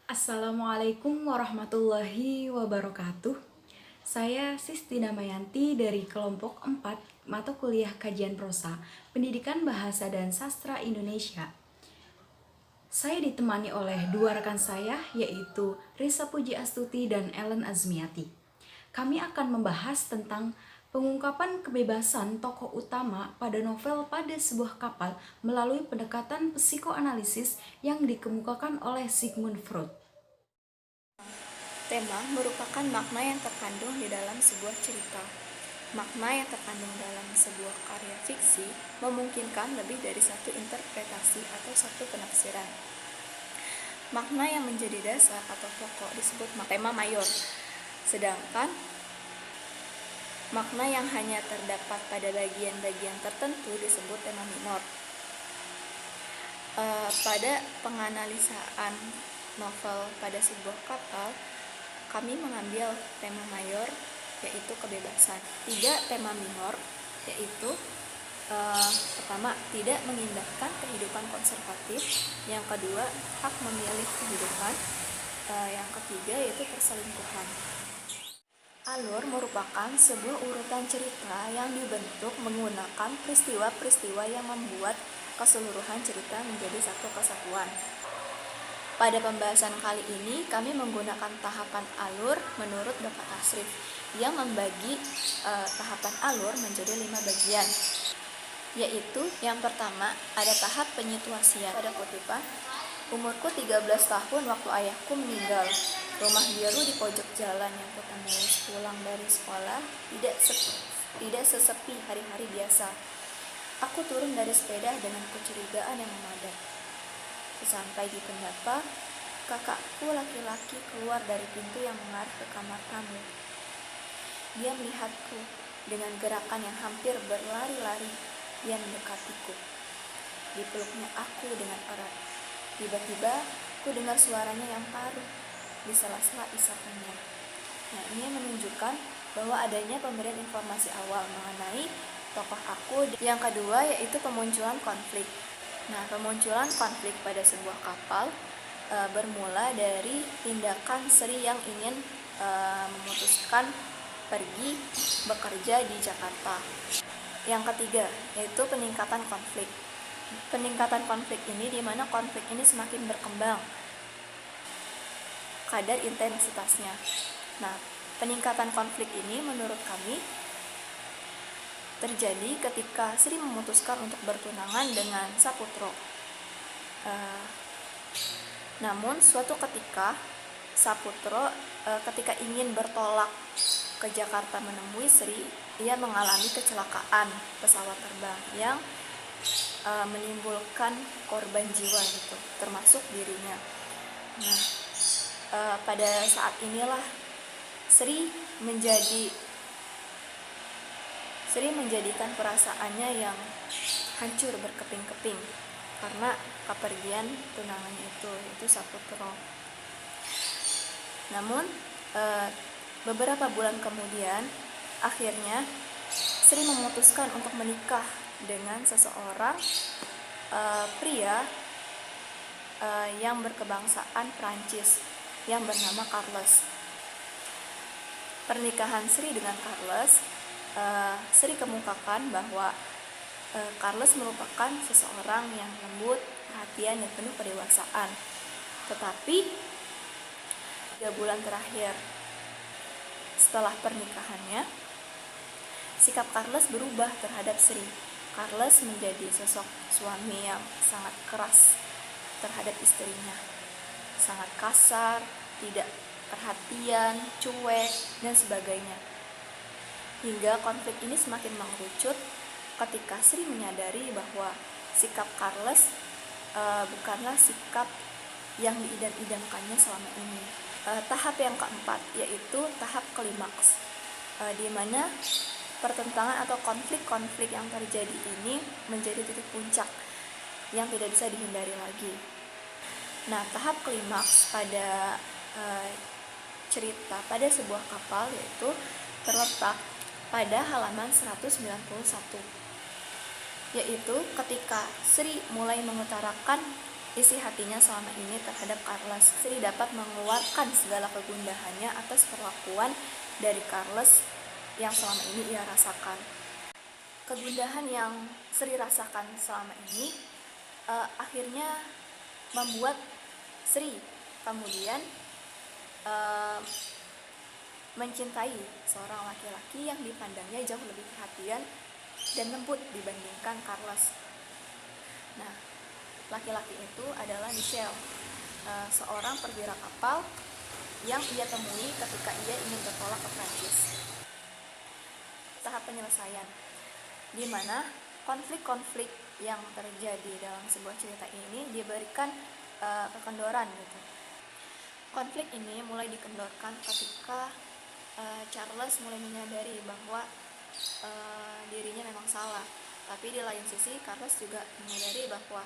Assalamualaikum warahmatullahi wabarakatuh. Saya Sisti Damayanti dari kelompok 4 mata kuliah kajian prosa, Pendidikan Bahasa dan Sastra Indonesia. Saya ditemani oleh dua rekan saya, yaitu Risa Puji Astuti dan Ellen Azmiati. Kami akan membahas tentang pengungkapan kebebasan tokoh utama pada novel Pada Sebuah Kapal melalui pendekatan psikoanalisis yang dikemukakan oleh Sigmund Freud. Tema merupakan makna yang terkandung di dalam sebuah cerita. Makna yang terkandung dalam sebuah karya fiksi memungkinkan lebih dari satu interpretasi atau satu penafsiran. Makna yang menjadi dasar atau pokok disebut tema mayor, sedangkan makna yang hanya terdapat pada bagian-bagian tertentu disebut tema minor. Pada penganalisaan novel Pada Sebuah Kapal, kami mengambil tema mayor, yaitu kebebasan. 3 tema minor, yaitu pertama, tidak mengindahkan kehidupan konservatif. Yang kedua, hak memilih kehidupan. Yang ketiga, yaitu perselingkuhan. Alur merupakan sebuah urutan cerita yang dibentuk menggunakan peristiwa-peristiwa yang membuat keseluruhan cerita menjadi satu kesatuan. Pada pembahasan kali ini, kami menggunakan tahapan alur menurut Bapak Tasrif yang membagi tahapan alur menjadi 5 bagian, yaitu yang pertama ada tahap penyituasian. Pada kutipan, umurku 13 tahun waktu ayahku meninggal. Rumah biru di pojok jalan yang kutemui pulang dari sekolah tidak sesepi hari-hari biasa. Aku turun dari sepeda dengan kecurigaan yang memadat. Sesampai di pendapa, kakakku laki-laki keluar dari pintu yang mengarah ke kamar tamu. Dia melihatku dengan gerakan yang hampir berlari-lari. Dia mendekatiku. Dipeluknya aku dengan erat. Tiba-tiba, ku dengar suaranya yang paruh di sela-sela isapannya. Nah, ini menunjukkan bahwa adanya pemberian informasi awal mengenai tokoh aku. Yang kedua yaitu pemunculan konflik. Nah, pemunculan konflik pada sebuah kapal bermula dari tindakan Sri yang ingin memutuskan pergi bekerja di Jakarta. Yang ketiga yaitu peningkatan konflik. Peningkatan konflik ini di mana konflik ini semakin berkembang kadar intensitasnya. Nah, peningkatan konflik ini menurut kami terjadi ketika Sri memutuskan untuk bertunangan dengan Saputro. Namun suatu ketika Saputro ketika ingin bertolak ke Jakarta menemui Sri, ia mengalami kecelakaan pesawat terbang yang menimbulkan korban jiwa gitu, termasuk dirinya. Nah, pada saat inilah Sri menjadikan perasaannya yang hancur berkeping-keping karena kepergian tunangannya itu Saputro. Namun beberapa bulan kemudian akhirnya Sri memutuskan untuk menikah dengan seseorang pria yang berkebangsaan Prancis yang bernama Carlos. Pernikahan Sri dengan Carlos, Sri kemukakan bahwa Carlos merupakan seseorang yang lembut, perhatian, dan penuh kedewasaan. Tetapi 3 bulan terakhir setelah pernikahannya, sikap Carlos berubah terhadap Sri. Carlos menjadi sosok suami yang sangat keras terhadap istrinya, sangat kasar, tidak perhatian, cuek, dan sebagainya. Hingga konflik ini semakin mengerucut ketika Sri menyadari bahwa sikap Carlos bukanlah sikap yang diidam-idamkannya selama ini. Tahap yang keempat yaitu tahap klimaks, di mana pertentangan atau konflik-konflik yang terjadi ini menjadi titik puncak yang tidak bisa dihindari lagi. Nah, tahap klimaks pada cerita Pada Sebuah Kapal yaitu terletak pada halaman 191, yaitu ketika Sri mulai mengutarakan isi hatinya selama ini terhadap Carlos. Sri dapat mengeluarkan segala kegundahannya atas perlakuan dari Carlos yang selama ini ia rasakan. Kegundahan yang Sri rasakan selama ini akhirnya membuat Sri kemudian mencintai seorang laki-laki yang dipandangnya jauh lebih perhatian dan lembut dibandingkan Carlos. Nah, laki-laki itu adalah Michel, seorang perwira kapal yang ia temui ketika ia ingin bertolak ke Prancis. Tahap penyelesaian, di mana konflik-konflik yang terjadi dalam sebuah cerita ini diberikan kekendoran gitu. Konflik ini mulai dikendorkan ketika Charles mulai menyadari bahwa dirinya memang salah, tapi di lain sisi Carlos juga menyadari bahwa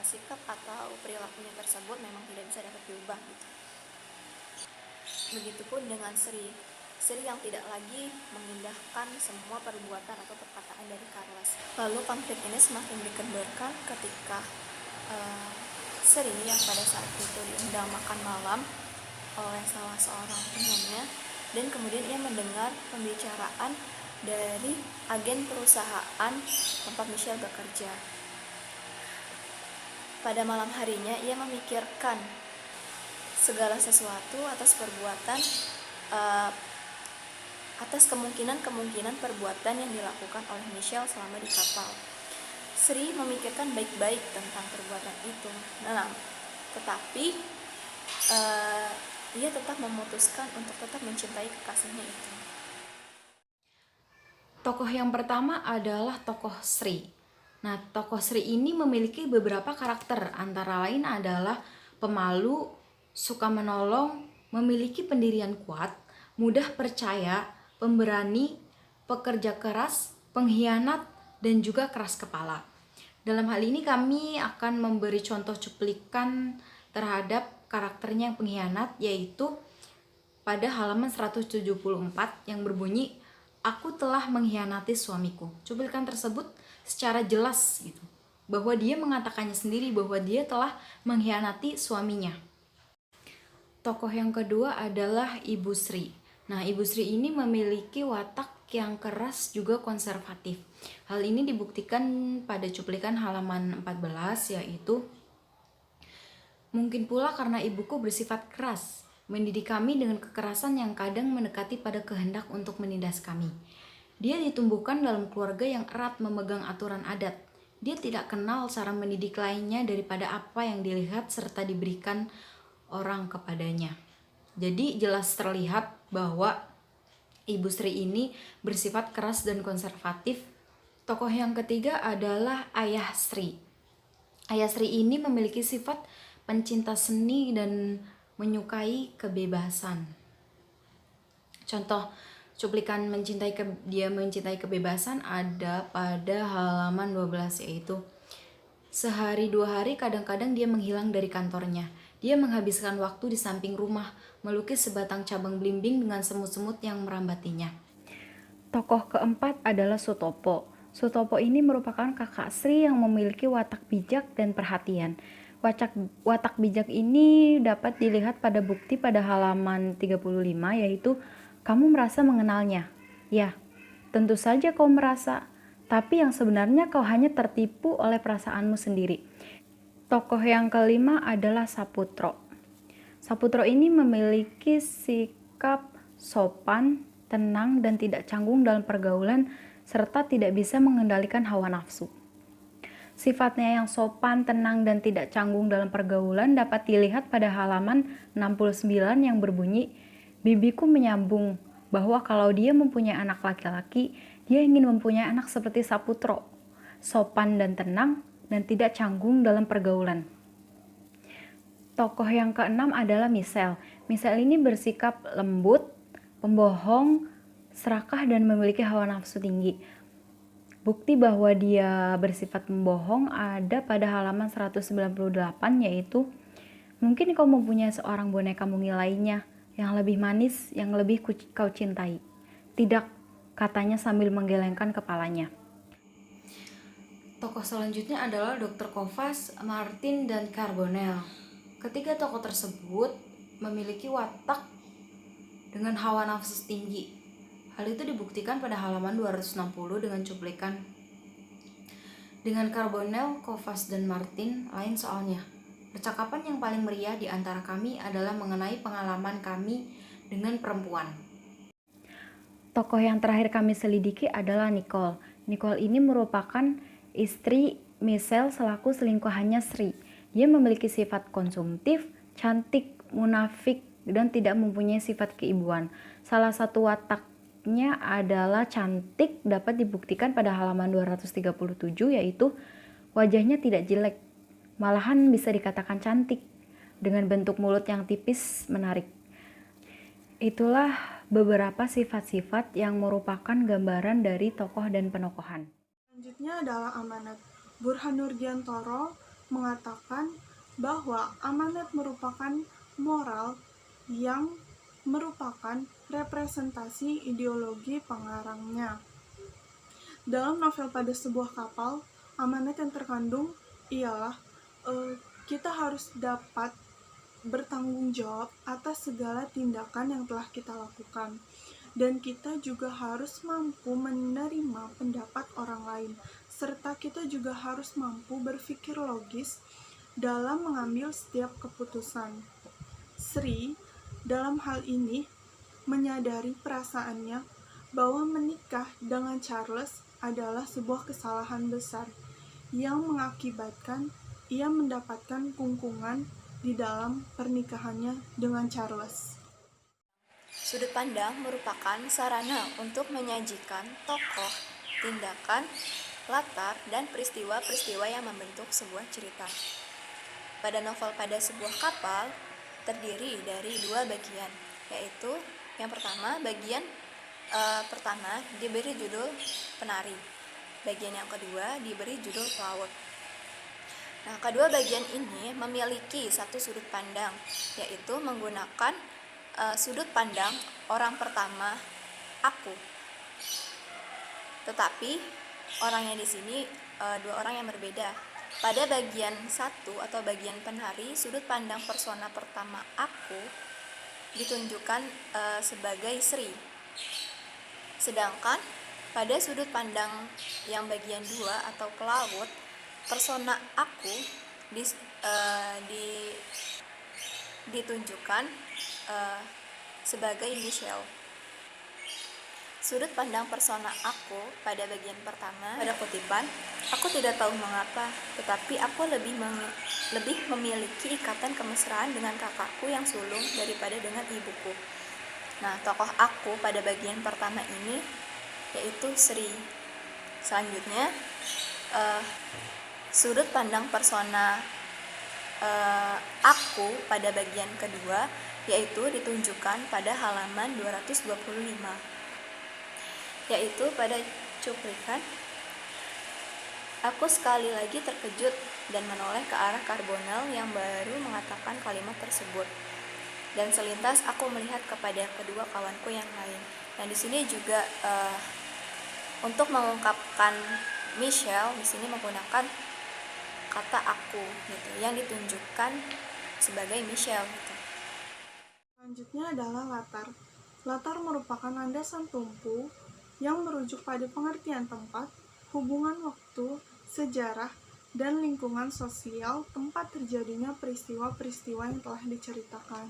sikap atau perilakunya tersebut memang tidak bisa dapat diubah gitu. Begitupun dengan Sri yang tidak lagi mengindahkan semua perbuatan atau perkataan dari Carlos. Lalu konflik ini semakin dikendorkan ketika Sri yang pada saat itu diundang makan malam oleh salah seorang temannya, dan kemudian ia mendengar pembicaraan dari agen perusahaan tempat Michel bekerja. Pada malam harinya ia memikirkan segala sesuatu atas perbuatan atas kemungkinan perbuatan yang dilakukan oleh Michel selama di kapal. Sri memikirkan baik-baik tentang perbuatan itu. Nah, tetapi ia tetap memutuskan untuk tetap mencintai kekasihnya itu. Tokoh yang pertama adalah tokoh Sri. Nah, tokoh Sri ini memiliki beberapa karakter, antara lain adalah pemalu, suka menolong, memiliki pendirian kuat, mudah percaya, pemberani, pekerja keras, pengkhianat, dan juga keras kepala. Dalam hal ini kami akan memberi contoh cuplikan terhadap karakternya yang pengkhianat, yaitu pada halaman 174 yang berbunyi, "Aku telah mengkhianati suamiku." Cuplikan tersebut secara jelas gitu, bahwa dia mengatakannya sendiri bahwa dia telah mengkhianati suaminya. Tokoh yang kedua adalah Ibu Sri. Nah, Ibu Sri ini memiliki watak yang keras juga konservatif. Hal ini dibuktikan pada cuplikan halaman 14, yaitu, "Mungkin pula karena ibuku bersifat keras, mendidik kami dengan kekerasan yang kadang mendekati pada kehendak untuk menindas kami. Dia ditumbuhkan dalam keluarga yang erat memegang aturan adat. Dia tidak kenal cara mendidik lainnya daripada apa yang dilihat serta diberikan orang kepadanya." Jadi jelas terlihat bahwa Ibu Sri ini bersifat keras dan konservatif. Tokoh yang ketiga adalah Ayah Sri. Ayah Sri ini memiliki sifat pencinta seni dan menyukai kebebasan. Contoh cuplikan dia mencintai kebebasan ada pada halaman 12, yaitu, "Sehari 2 hari kadang-kadang dia menghilang dari kantornya. Dia menghabiskan waktu di samping rumah, melukis sebatang cabang belimbing dengan semut-semut yang merambatinya." Tokoh keempat adalah Sutopo. Sutopo ini merupakan kakak Sri yang memiliki watak bijak dan perhatian. Watak bijak ini dapat dilihat pada bukti pada halaman 35, yaitu, "Kamu merasa mengenalnya?" "Ya, tentu saja kau merasa, tapi yang sebenarnya kau hanya tertipu oleh perasaanmu sendiri." Tokoh yang kelima adalah Saputro. Saputro ini memiliki sikap sopan, tenang, dan tidak canggung dalam pergaulan, serta tidak bisa mengendalikan hawa nafsu. Sifatnya yang sopan, tenang, dan tidak canggung dalam pergaulan dapat dilihat pada halaman 69 yang berbunyi, "Bibiku menyambung bahwa kalau dia mempunyai anak laki-laki, dia ingin mempunyai anak seperti Saputro, sopan dan tenang, dan tidak canggung dalam pergaulan." Tokoh yang keenam adalah Michel. Michel ini bersikap lembut, pembohong, serakah, dan memiliki hawa nafsu tinggi. Bukti bahwa dia bersifat pembohong ada pada halaman 198, yaitu, "Mungkin kau mempunyai seorang boneka mungil lainnya, yang lebih manis, yang lebih kau cintai." "Tidak," katanya sambil menggelengkan kepalanya. Tokoh selanjutnya adalah Dr. Kovas, Martin, dan Carbonell. Ketiga tokoh tersebut memiliki watak dengan hawa nafsu tinggi. Hal itu dibuktikan pada halaman 260 dengan cuplikan. Dengan Carbonell, Kovas, dan Martin, lain soalnya. Percakapan yang paling meriah di antara kami adalah mengenai pengalaman kami dengan perempuan. Tokoh yang terakhir kami selidiki adalah Nicole. Nicole ini merupakan istri Michelle selaku selingkuhannya Sri. Dia memiliki sifat konsumtif, cantik, munafik, dan tidak mempunyai sifat keibuan. Salah satu wataknya adalah cantik, dapat dibuktikan pada halaman 237, yaitu wajahnya tidak jelek, malahan bisa dikatakan cantik, dengan bentuk mulut yang tipis menarik. Itulah beberapa sifat-sifat yang merupakan gambaran dari tokoh dan penokohan. Selanjutnya adalah amanat. Burhanurgiantoro mengatakan bahwa amanat merupakan moral yang merupakan representasi ideologi pengarangnya. Dalam novel Pada Sebuah Kapal, amanat yang terkandung ialah kita harus dapat bertanggung jawab atas segala tindakan yang telah kita lakukan. Dan kita juga harus mampu menerima pendapat orang lain, serta kita juga harus mampu berpikir logis dalam mengambil setiap keputusan. Sri, dalam hal ini, menyadari perasaannya bahwa menikah dengan Charles adalah sebuah kesalahan besar yang mengakibatkan ia mendapatkan kungkungan di dalam pernikahannya dengan Charles. Sudut pandang merupakan sarana untuk menyajikan tokoh, tindakan, latar, dan peristiwa-peristiwa yang membentuk sebuah cerita. Pada novel Pada Sebuah Kapal terdiri dari dua bagian, yaitu yang pertama, bagian pertama diberi judul Penari, bagian yang kedua diberi judul Pelaut. Nah, kedua bagian ini memiliki satu sudut pandang, yaitu menggunakan sudut pandang orang pertama, aku. Tetapi orangnya di sini dua orang yang berbeda. Pada bagian satu atau bagian penari, sudut pandang persona pertama aku ditunjukkan sebagai Sri. Sedangkan pada sudut pandang yang bagian dua atau pelaut, persona aku ditunjukkan sebagai Michelle. Sudut pandang persona aku pada bagian pertama, pada kutipan, aku tidak tahu mengapa, tetapi aku lebih memiliki ikatan kemesraan dengan kakakku yang sulung daripada dengan ibuku. Nah, tokoh aku pada bagian pertama ini yaitu Sri. Selanjutnya, sudut pandang persona aku pada bagian kedua yaitu ditunjukkan pada halaman 225, yaitu pada cuplikan, aku sekali lagi terkejut dan menoleh ke arah Carbonell yang baru mengatakan kalimat tersebut, dan selintas aku melihat kepada kedua kawanku yang lain. Nah, di sini juga untuk mengungkapkan Michelle di sini menggunakan kata aku gitu, yang ditunjukkan sebagai Michelle gitu. Selanjutnya adalah latar. Latar merupakan landasan tumpu yang merujuk pada pengertian tempat, hubungan waktu, sejarah, dan lingkungan sosial tempat terjadinya peristiwa-peristiwa yang telah diceritakan.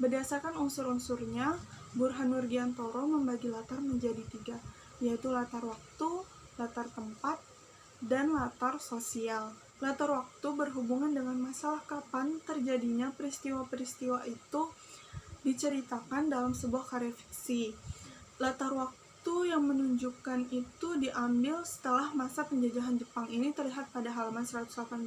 Berdasarkan unsur-unsurnya, Burhanurgiantoro membagi latar menjadi 3, yaitu latar waktu, latar tempat, dan latar sosial. Latar waktu berhubungan dengan masalah kapan terjadinya peristiwa-peristiwa itu diceritakan dalam sebuah karya fiksi. Latar waktu yang menunjukkan itu diambil setelah masa penjajahan Jepang. Ini terlihat pada halaman 118.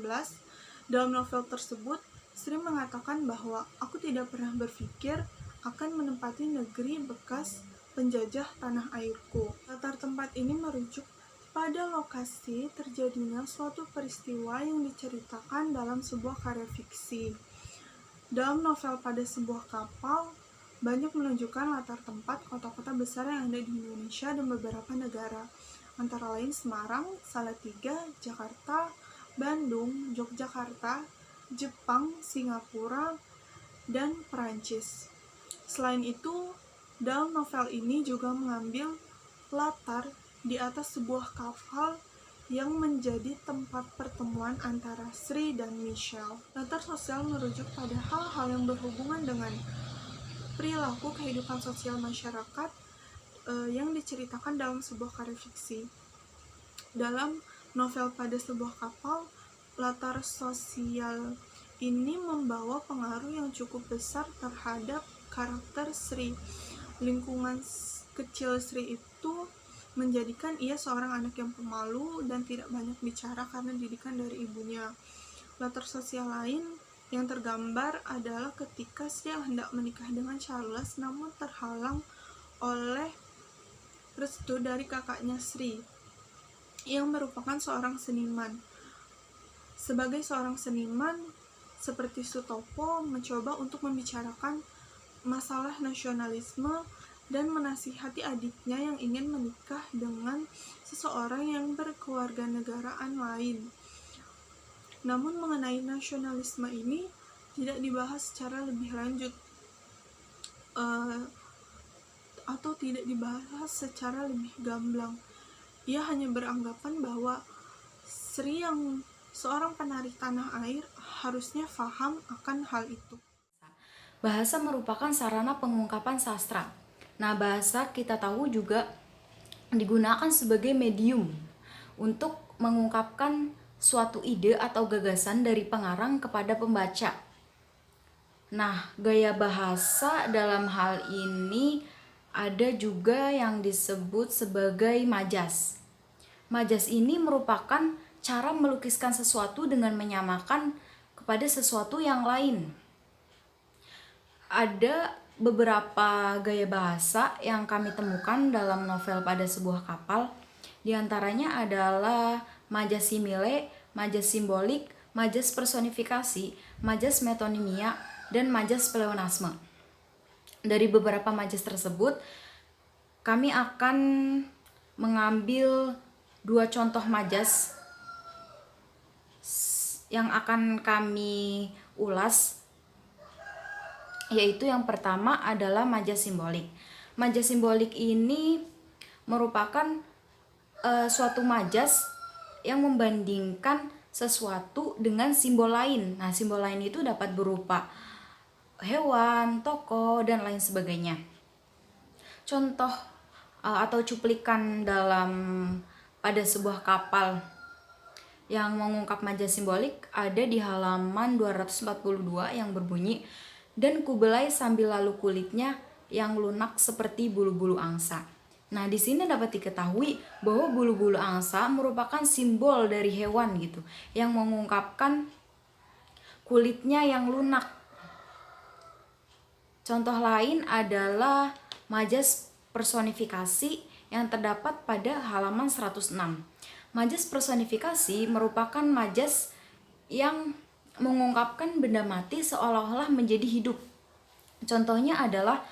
Dalam novel tersebut, Sri mengatakan bahwa aku tidak pernah berpikir akan menempati negeri bekas penjajah tanah airku. Latar tempat ini merujuk pada lokasi terjadinya suatu peristiwa yang diceritakan dalam sebuah karya fiksi. Dalam novel Pada Sebuah Kapal, banyak menunjukkan latar tempat kota-kota besar yang ada di Indonesia dan beberapa negara. antara lain Semarang, Salatiga, Jakarta, Bandung, Yogyakarta, Jepang, Singapura, dan Perancis. Selain itu, dalam novel ini juga mengambil latar di atas sebuah kapal yang menjadi tempat pertemuan antara Sri dan Michelle. Latar sosial merujuk pada hal-hal yang berhubungan dengan perilaku kehidupan sosial masyarakat yang diceritakan dalam sebuah karya fiksi. Dalam novel Pada Sebuah Kapal, latar sosial ini membawa pengaruh yang cukup besar terhadap karakter Sri. Lingkungan kecil Sri itu menjadikan ia seorang anak yang pemalu dan tidak banyak bicara karena didikan dari ibunya. Latar sosial lain yang tergambar adalah ketika Sri hendak menikah dengan Charles namun terhalang oleh restu dari kakaknya Sri yang merupakan seorang seniman. Sebagai seorang seniman, seperti Sutopo mencoba untuk membicarakan masalah nasionalisme dan menasihati adiknya yang ingin menikah dengan seseorang yang berkewarganegaraan lain. Namun mengenai nasionalisme ini tidak dibahas secara lebih lanjut atau tidak dibahas secara lebih gamblang. Ia hanya beranggapan bahwa Sri yang seorang penari tanah air harusnya paham akan hal itu. Bahasa merupakan sarana pengungkapan sastra. Nah, bahasa kita tahu juga digunakan sebagai medium untuk mengungkapkan suatu ide atau gagasan dari pengarang kepada pembaca. Nah, gaya bahasa dalam hal ini ada juga yang disebut sebagai majas. Majas ini merupakan cara melukiskan sesuatu dengan menyamakan kepada sesuatu yang lain. Ada beberapa gaya bahasa yang kami temukan dalam novel Pada Sebuah Kapal. Di antaranya adalah majas simile, majas simbolik, majas personifikasi, majas metonimia, dan majas pleonasme. Dari beberapa majas tersebut, kami akan mengambil 2 contoh majas yang akan kami ulas, yaitu yang pertama adalah majas simbolik. Majas simbolik ini merupakan suatu majas yang membandingkan sesuatu dengan simbol lain. Nah, simbol lain itu dapat berupa hewan, tokoh, dan lain sebagainya. Contoh atau cuplikan dalam Pada Sebuah Kapal yang mengungkap majas simbolik ada di halaman 242 yang berbunyi, dan kubelai sambil lalu kulitnya yang lunak seperti bulu-bulu angsa. Nah, di sini dapat diketahui bahwa bulu-bulu angsa merupakan simbol dari hewan gitu, yang mengungkapkan kulitnya yang lunak. Contoh lain adalah majas personifikasi yang terdapat pada halaman 106. Majas personifikasi merupakan majas yang mengungkapkan benda mati seolah-olah menjadi hidup. Contohnya adalah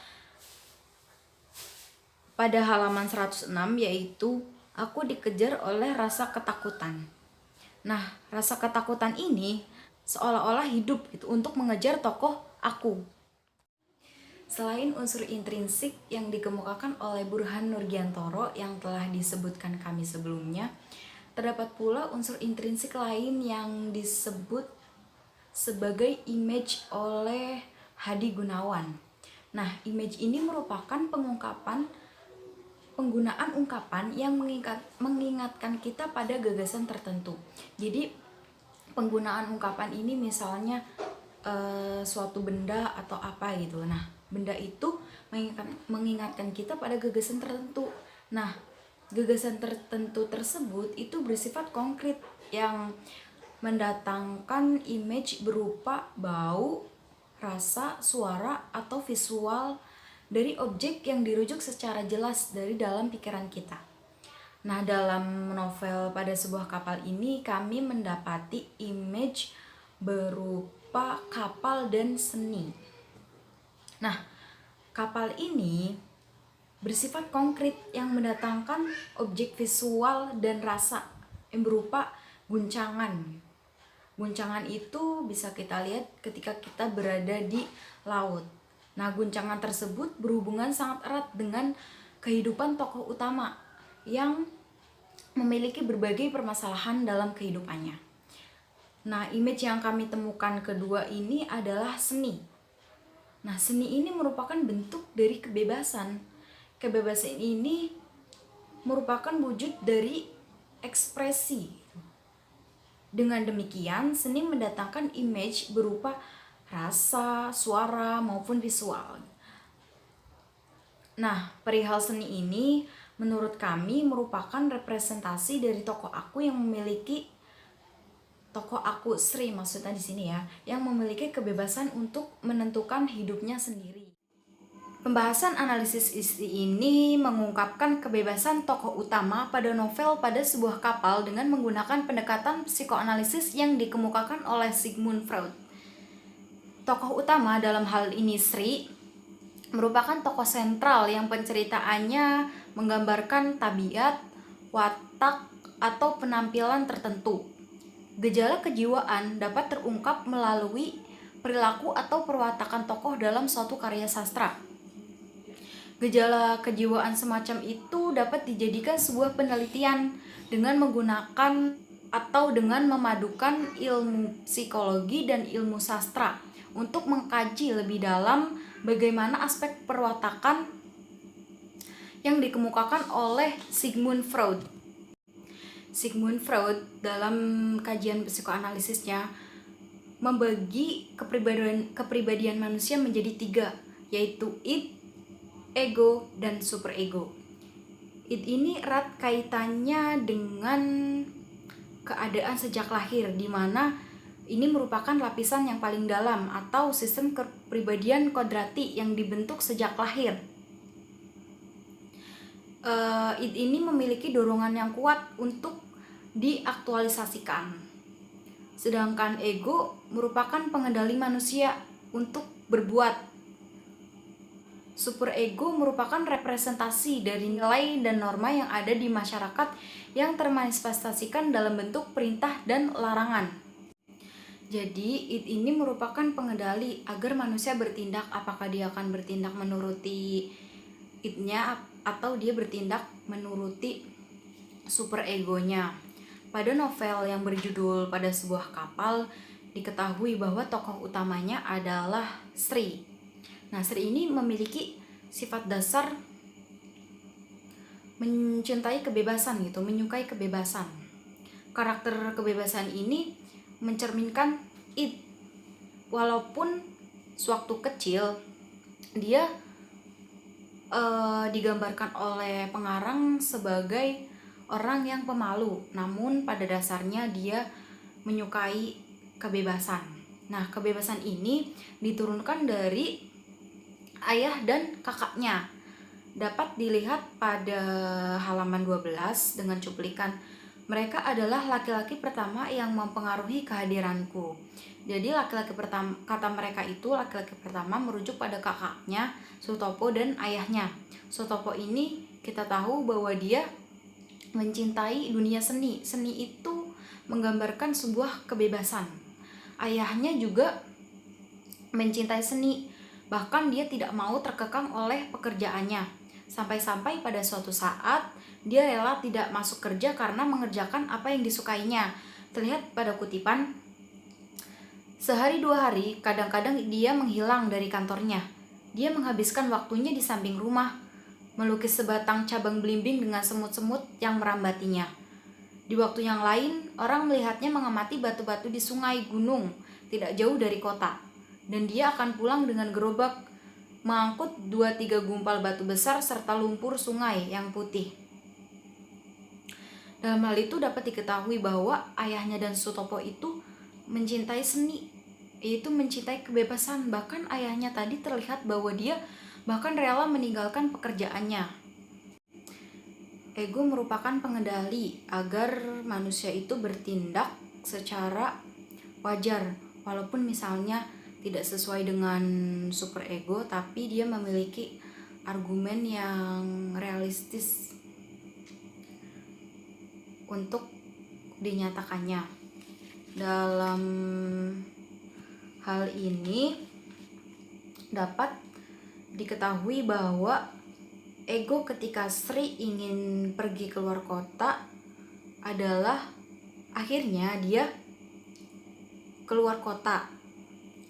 pada halaman 106, yaitu aku dikejar oleh rasa ketakutan. Nah, rasa ketakutan ini seolah-olah hidup gitu untuk mengejar tokoh aku. Selain unsur intrinsik yang dikemukakan oleh Burhan Nurgiantoro yang telah disebutkan kami sebelumnya, terdapat pula unsur intrinsik lain yang disebut sebagai image oleh Hadi Gunawan. Nah, image ini merupakan penggunaan ungkapan yang mengingatkan kita pada gagasan tertentu. Jadi, penggunaan ungkapan ini misalnya suatu benda atau apa gitu. Nah, benda itu mengingatkan kita pada gagasan tertentu. Nah, gagasan tertentu tersebut itu bersifat konkret yang mendatangkan image berupa bau, rasa, suara, atau visual dari objek yang dirujuk secara jelas dari dalam pikiran kita. Nah, dalam novel Pada Sebuah Kapal ini kami mendapati image berupa kapal dan seni. Nah, kapal ini bersifat konkret yang mendatangkan objek visual dan rasa yang berupa guncangan. Guncangan itu bisa kita lihat ketika kita berada di laut. Nah, guncangan tersebut berhubungan sangat erat dengan kehidupan tokoh utama yang memiliki berbagai permasalahan dalam kehidupannya. Nah, image yang kami temukan kedua ini adalah seni. Nah, seni ini merupakan bentuk dari kebebasan. Kebebasan ini merupakan wujud dari ekspresi. Dengan demikian, seni mendatangkan image berupa rasa, suara, maupun visual. Nah, perihal seni ini menurut kami merupakan representasi dari tokoh aku Sri maksudnya di sini ya, yang memiliki kebebasan untuk menentukan hidupnya sendiri. Pembahasan analisis isi ini mengungkapkan kebebasan tokoh utama pada novel Pada Sebuah Kapal dengan menggunakan pendekatan psikoanalisis yang dikemukakan oleh Sigmund Freud. Tokoh utama dalam hal ini Sri merupakan tokoh sentral yang penceritaannya menggambarkan tabiat, watak, atau penampilan tertentu. Gejala kejiwaan dapat terungkap melalui perilaku atau perwatakan tokoh dalam suatu karya sastra. Gejala kejiwaan semacam itu dapat dijadikan sebuah penelitian dengan menggunakan atau dengan memadukan ilmu psikologi dan ilmu sastra untuk mengkaji lebih dalam bagaimana aspek perwatakan yang dikemukakan oleh Sigmund Freud. Sigmund Freud dalam kajian psikoanalisisnya membagi kepribadian manusia menjadi 3, yaitu id, ego, dan superego. Id ini erat kaitannya dengan keadaan sejak lahir, di mana ini merupakan lapisan yang paling dalam atau sistem kepribadian kodrati yang dibentuk sejak lahir. Id ini memiliki dorongan yang kuat untuk diaktualisasikan. Sedangkan ego merupakan pengendali manusia untuk berbuat. Superego merupakan representasi dari nilai dan norma yang ada di masyarakat yang termanifestasikan dalam bentuk perintah dan larangan. Jadi, id ini merupakan pengendali agar manusia bertindak, apakah dia akan bertindak menuruti id-nya atau dia bertindak menuruti superegonya. Pada novel yang berjudul Pada Sebuah Kapal, diketahui bahwa tokoh utamanya adalah Sri. Nah, Sri ini memiliki sifat dasar mencintai kebebasan gitu, menyukai kebebasan. Karakter kebebasan ini mencerminkan id. Walaupun sewaktu kecil dia digambarkan oleh pengarang sebagai orang yang pemalu, namun pada dasarnya dia menyukai kebebasan. Nah, kebebasan ini diturunkan dari ayah dan kakaknya. Dapat dilihat pada halaman 12 dengan cuplikan, mereka adalah laki-laki pertama yang mempengaruhi kehadiranku. Jadi laki-laki pertama, kata mereka itu laki-laki pertama merujuk pada kakaknya Sutopo dan ayahnya. Sutopo ini kita tahu bahwa dia mencintai dunia seni. Seni itu menggambarkan sebuah kebebasan. Ayahnya juga mencintai seni. Bahkan dia tidak mau terkekang oleh pekerjaannya. Sampai-sampai pada suatu saat dia rela tidak masuk kerja karena mengerjakan apa yang disukainya. Terlihat pada kutipan, sehari 2 hari kadang-kadang dia menghilang dari kantornya. Dia menghabiskan waktunya di samping rumah, melukis sebatang cabang belimbing dengan semut-semut yang merambatinya. Di waktu yang lain, orang melihatnya mengamati batu-batu di sungai gunung tidak jauh dari kota. Dan dia akan pulang dengan gerobak, mengangkut 2-3 gumpal batu besar serta lumpur sungai yang putih. Dalam hal itu dapat diketahui bahwa ayahnya dan Sutopo itu mencintai seni, yaitu mencintai kebebasan. Bahkan ayahnya tadi terlihat bahwa dia bahkan rela meninggalkan pekerjaannya. Ego merupakan pengendali agar manusia itu bertindak secara wajar, walaupun misalnya tidak sesuai dengan superego, tapi dia memiliki argumen yang realistis untuk dinyatakannya. Dalam hal ini dapat diketahui bahwa ego ketika Sri ingin pergi keluar kota adalah akhirnya dia keluar kota.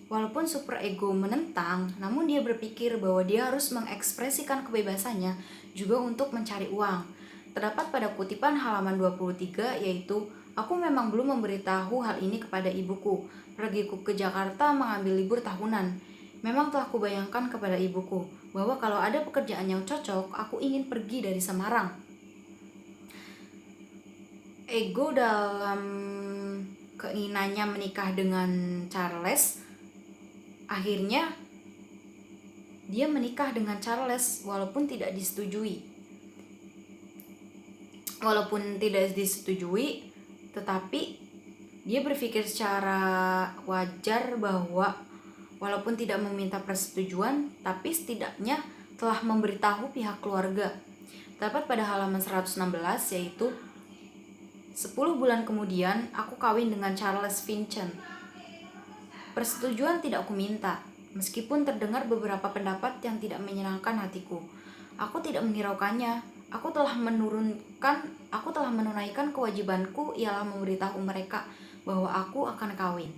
Walaupun super ego menentang, namun dia berpikir bahwa dia harus mengekspresikan kebebasannya juga untuk mencari uang. Terdapat pada kutipan halaman 23 yaitu, "Aku memang belum memberitahu hal ini kepada ibuku. Pergiku ke Jakarta mengambil libur tahunan. Memang telah kubayangkan kepada ibuku bahwa kalau ada pekerjaan yang cocok, aku ingin pergi dari Semarang." Ego dalam keinginannya menikah dengan Charles, akhirnya dia menikah dengan Charles walaupun tidak disetujui. Tetapi dia berpikir secara wajar bahwa walaupun tidak meminta persetujuan, tapi setidaknya telah memberitahu pihak keluarga. Dapat pada halaman 116 yaitu, "10 bulan kemudian aku kawin dengan Charles Vincent. Persetujuan tidak kuminta, meskipun terdengar beberapa pendapat yang tidak menyenangkan hatiku. Aku tidak menghiraukannya. Aku telah menunaikan kewajibanku, ialah memberitahu mereka bahwa aku akan kawin."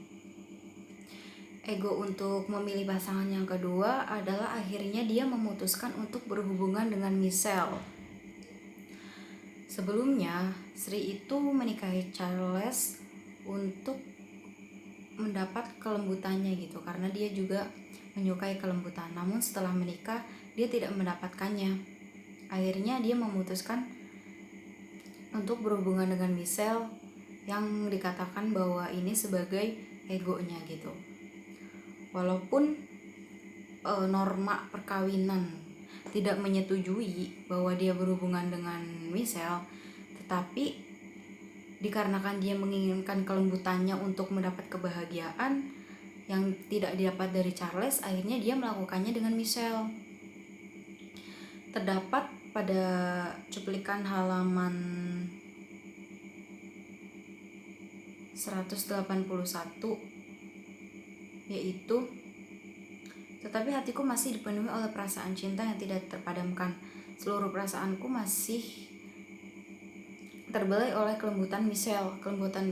Ego untuk memilih pasangan yang kedua adalah akhirnya dia memutuskan untuk berhubungan dengan Michelle. Sebelumnya, Sri itu menikahi Charles untuk mendapat kelembutannya gitu, karena dia juga menyukai kelembutan. Namun setelah menikah dia tidak mendapatkannya. Akhirnya dia memutuskan untuk berhubungan dengan Michelle yang dikatakan bahwa ini sebagai egonya gitu. Walaupun norma perkawinan tidak menyetujui bahwa dia berhubungan dengan Michelle, tetapi dikarenakan dia menginginkan kelembutannya untuk mendapat kebahagiaan yang tidak didapat dari Charles, akhirnya dia melakukannya dengan Michelle. Terdapat pada cuplikan halaman 181 yaitu, "Tetapi hatiku masih dipenuhi oleh perasaan cinta yang tidak terpadamkan. Seluruh perasaanku masih terbelai oleh kelembutan Michelle. Kelembutan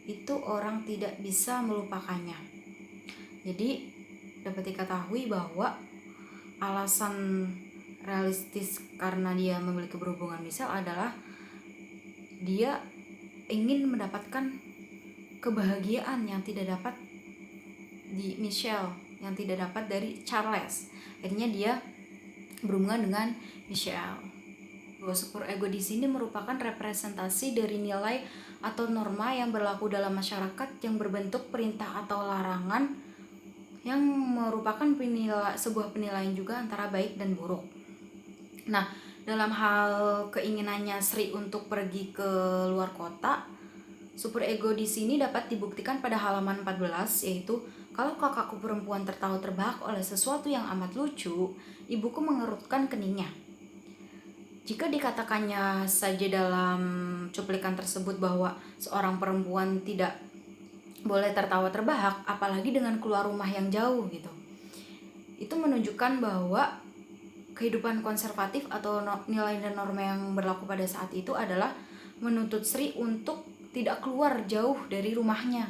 itu orang tidak bisa melupakannya." Jadi dapat diketahui bahwa alasan realistis karena dia memiliki berhubungan Michelle adalah dia ingin mendapatkan kebahagiaan yang tidak dapat di Michelle, yang tidak dapat dari Charles. Akhirnya dia berhubungan dengan Michelle. Bahwa super ego di sini merupakan representasi dari nilai atau norma yang berlaku dalam masyarakat yang berbentuk perintah atau larangan yang merupakan sebuah penilaian juga antara baik dan buruk. Nah, dalam hal keinginannya Sri untuk pergi ke luar kota, super ego di sini dapat dibuktikan pada halaman 14 yaitu, "Kalau kakakku perempuan tertawa terbahak oleh sesuatu yang amat lucu, ibuku mengerutkan keningnya." Jika dikatakannya saja dalam cuplikan tersebut bahwa seorang perempuan tidak boleh tertawa terbahak, apalagi dengan keluar rumah yang jauh gitu. Itu menunjukkan bahwa kehidupan konservatif atau nilai dan norma yang berlaku pada saat itu adalah menuntut Sri untuk tidak keluar jauh dari rumahnya.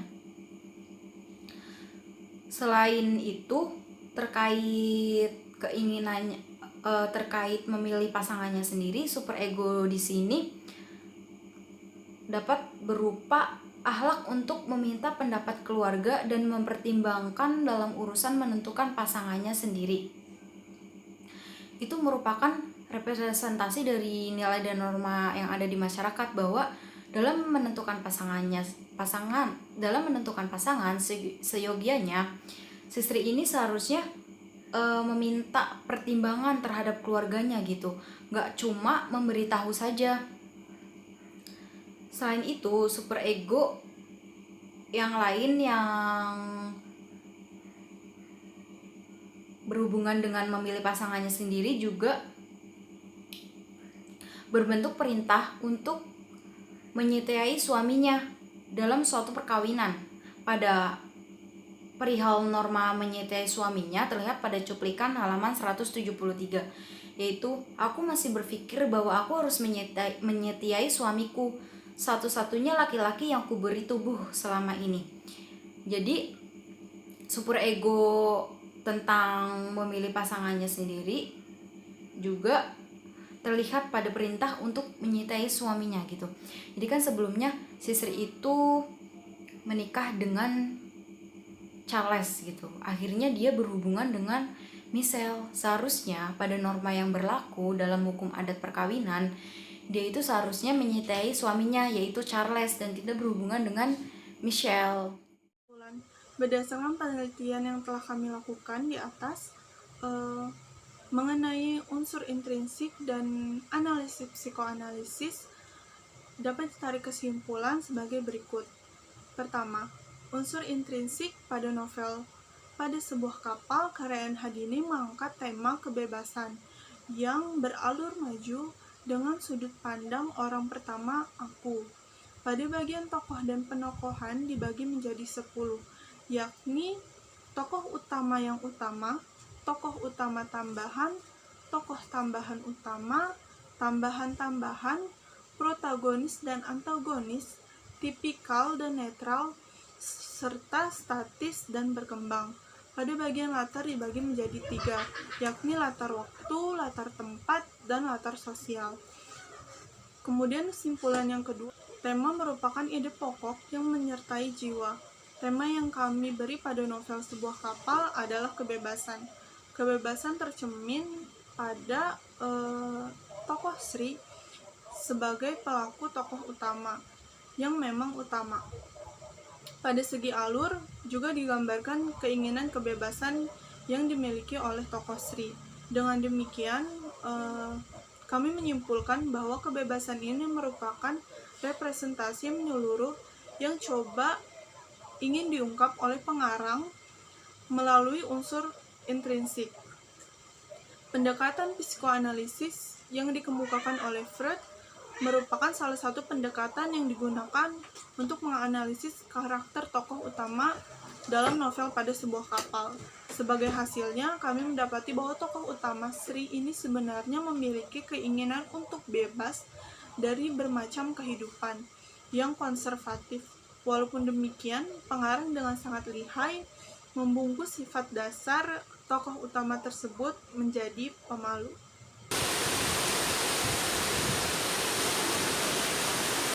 Selain itu, terkait keinginannya terkait memilih pasangannya sendiri, super ego di sini dapat berupa akhlak untuk meminta pendapat keluarga dan mempertimbangkan dalam urusan menentukan pasangannya sendiri. Itu merupakan representasi dari nilai dan norma yang ada di masyarakat bahwa dalam menentukan pasangan seyogianya, si Sri ini seharusnya meminta pertimbangan terhadap keluarganya gitu, nggak cuma memberitahu saja. Selain itu, super ego yang lain yang berhubungan dengan memilih pasangannya sendiri juga berbentuk perintah untuk menyetiai suaminya dalam suatu perkawinan. Pada perihal norma menyetiai suaminya terlihat pada cuplikan halaman 173, yaitu aku masih berpikir bahwa aku harus menyetiai suamiku, satu-satunya laki-laki yang kuberi tubuh selama ini. Jadi super ego tentang memilih pasangannya sendiri juga terlihat pada perintah untuk menyertai suaminya gitu. Jadi kan sebelumnya si Sri itu menikah dengan Charles gitu. Akhirnya dia berhubungan dengan Michelle. Seharusnya pada norma yang berlaku dalam hukum adat perkawinan, dia itu seharusnya menyertai suaminya yaitu Charles dan tidak berhubungan dengan Michelle. Berdasarkan penelitian yang telah kami lakukan di atas, mengenai unsur intrinsik dan analisis psikoanalisis, dapat ditarik kesimpulan sebagai berikut. Pertama, unsur intrinsik pada novel Pada Sebuah Kapal karya N. Hadini mengangkat tema kebebasan yang beralur maju dengan sudut pandang orang pertama, aku. Pada bagian tokoh dan penokohan dibagi menjadi 10, yakni tokoh utama yang utama, tokoh utama tambahan, tokoh tambahan utama, tambahan-tambahan, protagonis dan antagonis, tipikal dan netral, serta statis dan berkembang. Pada bagian latar dibagi menjadi 3, yakni latar waktu, latar tempat, dan latar sosial. Kemudian kesimpulan yang kedua, tema merupakan ide pokok yang menyertai jiwa. Tema yang kami beri pada novel Sebuah Kapal adalah kebebasan. Kebebasan tercermin pada tokoh Sri sebagai pelaku tokoh utama yang memang utama. Pada segi alur juga digambarkan keinginan kebebasan yang dimiliki oleh tokoh Sri. Dengan demikian, kami menyimpulkan bahwa kebebasan ini merupakan representasi menyeluruh yang coba ingin diungkap oleh pengarang melalui unsur intrinsik. Pendekatan psikoanalisis yang dikemukakan oleh Freud merupakan salah satu pendekatan yang digunakan untuk menganalisis karakter tokoh utama dalam novel Pada Sebuah Kapal. Sebagai hasilnya, kami mendapati bahwa tokoh utama Sri ini sebenarnya memiliki keinginan untuk bebas dari bermacam kehidupan yang konservatif. Walaupun demikian, pengarang dengan sangat lihai membungkus sifat dasar tokoh utama tersebut menjadi pemalu.